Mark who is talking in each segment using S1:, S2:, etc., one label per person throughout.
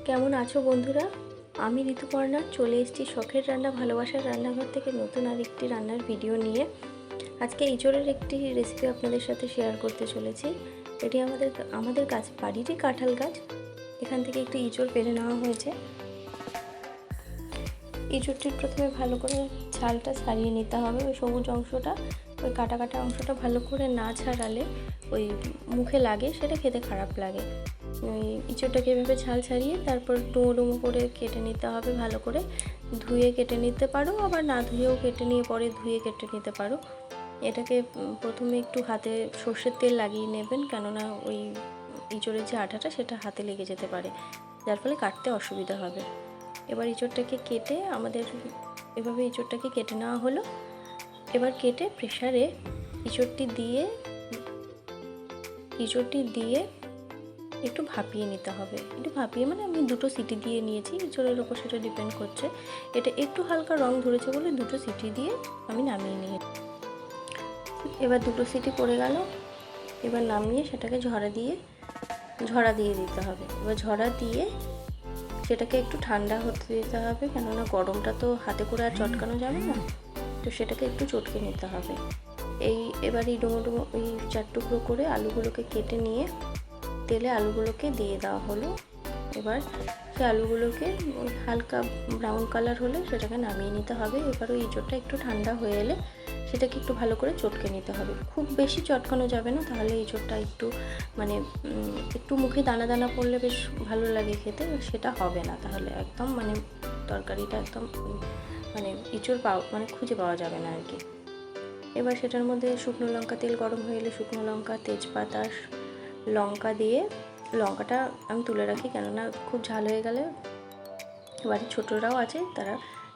S1: কেমন আছো বন্ধুরা? আমি ঋতুপর্ণা চলে এসেছি শখের রান্না ভালোবাসার রান্নাঘর থেকে নতুন আরেকটি রান্নার ভিডিও নিয়ে। আজকে ইঁচড়ের একটি রেসিপি আপনাদের সাথে শেয়ার করতে চলেছি। এটি আমাদের গাছ, বাড়িরই কাঁঠাল গাছ। এখান থেকে একটু ইঁচড় পেরে নেওয়া হয়েছে। ইঁচড়টির প্রথমে ভালো করে ছালটা ছাড়িয়ে নিতে হবে। ওই সবুজ অংশটা, ওই কাটা কাটা অংশটা ভালো করে না ছাড়ালে ওই মুখে লাগে, সেটা খেতে খারাপ লাগে। ওই ইঁচড়টাকে এভাবে ছাল ছাড়িয়ে তারপর ডুমো ডুমো করে কেটে নিতে হবে। ভালো করে ধুয়ে কেটে নিতে পারো, আবার না ধুয়েও কেটে নিয়ে পরে ধুয়ে কেটে নিতে পারো। এটাকে প্রথমে একটু হাতে সর্ষের তেল লাগিয়ে নেবেন, কেননা ওই ইঁচড়ের যে আঠাটা সেটা হাতে লেগে যেতে পারে, যার ফলে কাটতে অসুবিধা হবে। এবার ইঁচড়টাকে কেটে এভাবে ইঁচড়টাকে কেটে নেওয়া হলো। এবার কেটে প্রেসারে ইঁচড়টি দিয়ে একটু ভাপিয়ে নিতে হবে। একটু ভাপিয়ে মানে আমি 2টো সিটি দিয়ে নিয়েছি, ইঁচড়ের ওপর সেটা ডিপেন্ড করছে। এটা একটু হালকা রং ধরেছে বলে 2টো সিটি দিয়ে আমি নামিয়ে নিয়েছি। এবার 2টো সিটি পড়ে গেল। এবার নামিয়ে সেটাকে ঝরা দিয়ে দিতে হবে। এবার ঝরা দিয়ে সেটাকে একটু ঠান্ডা হতে দিতে হবে, কেননা গরমটা তো হাতে করে আর চটকানো যাবে না, তো সেটাকে একটু চটকে নিতে হবে। এবার এই ডুমো ডুমো ওই 4 টুকরো করে আলুগুলোকে কেটে নিয়ে তেলে আলুগুলোকে দিয়ে দেওয়া হলো। এবার সেই আলুগুলোকে হালকা ব্রাউন কালার হলে সেটাকে নামিয়ে নিতে হবে। এবার ওই ইঁচড়টা একটু ঠান্ডা হয়ে এলে সেটাকে একটু ভালো করে চটকে নিতে হবে। খুব বেশি চটকানো যাবে না, তাহলে ইঁচড়টা একটু মুখে দানা দানা পড়লে বেশ ভালো লাগে খেতে, সেটা হবে না। তাহলে একদম তরকারিটা একদম ইঁচড় খুঁজে পাওয়া যাবে না আর কি। এবার সেটার মধ্যে শুকনো লঙ্কা, তেল গরম হয়ে এলে শুকনো লঙ্কা, তেজপাতা, লঙ্কা দিয়ে, লঙ্কাটা আমি তুলে রাখি, কেননা খুব ঝাল হয়ে গেলে বাড়ির ছোটরাও আছে,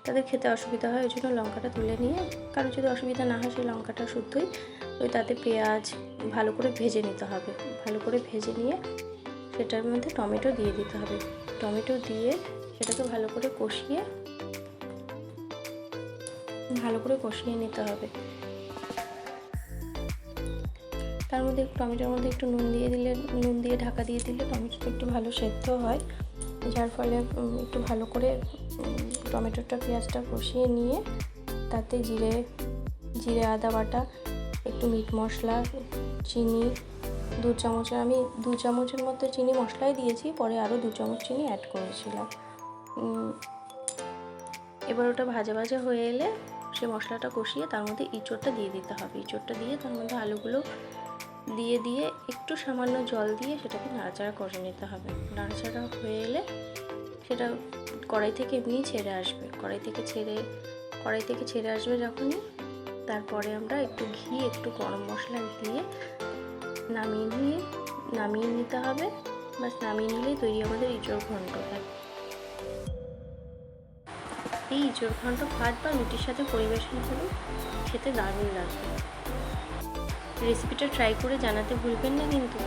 S1: তাদের খেতে অসুবিধা হয়, ওই জন্য লঙ্কাটা তুলে নিয়ে, কারো যদি অসুবিধা না হয় সেই লঙ্কাটা শুদ্ধই তাতে পেঁয়াজ ভালো করে ভেজে নিতে হবে। ভালো করে ভেজে নিয়ে সেটার মধ্যে টমেটো দিয়ে দিতে হবে। টমেটো দিয়ে সেটাকে ভালো করে কষিয়ে নিতে হবে। তার মধ্যে টমেটোর মধ্যে একটু নুন দিয়ে ঢাকা দিয়ে দিলে টমেটোটা একটু ভালো সেদ্ধ হয়, যার ফলে একটু ভালো করে টমেটোটা পেঁয়াজটা কষিয়ে নিয়ে তাতে জিরে আদা বাটা, একটু মিট মশলা, চিনি 2 চামচের, আমি 2 চামচের মতো চিনি মশলাই দিয়েছি, পরে আরও 2 চামচ চিনি অ্যাড করেছিলাম। এবার ওটা ভাজা ভাজা হয়ে এলে সে মশলাটা কষিয়ে তার মধ্যে ইঁচড়টা দিয়ে দিতে হবে। ইঁচড়টা দিয়ে তার মধ্যে আলুগুলো দিয়ে একটু সামান্য জল দিয়ে সেটাকে নাড়াচাড়া করে নিতে হবে। নাড়াচাড়া হয়ে এলে সেটা কড়াই থেকে এমনি ছেড়ে আসবে। কড়াই থেকে ছেড়ে আসবে যখনই, তারপরে আমরা একটু ঘি, একটু গরম মশলা দিয়ে নামিয়ে নিতে হবে। বাস, নামিয়ে নিলেই তৈরি আমাদের ইঁচড় ঘন্ট। এই ইঁচড় ঘন্ট ভাত বা রুটির সাথে পরিবেশন করুন, খেতে দারুণ লাগবে। রেসিপিটা ট্রাই করে জানাতে ভুলবেন না কিন্তু।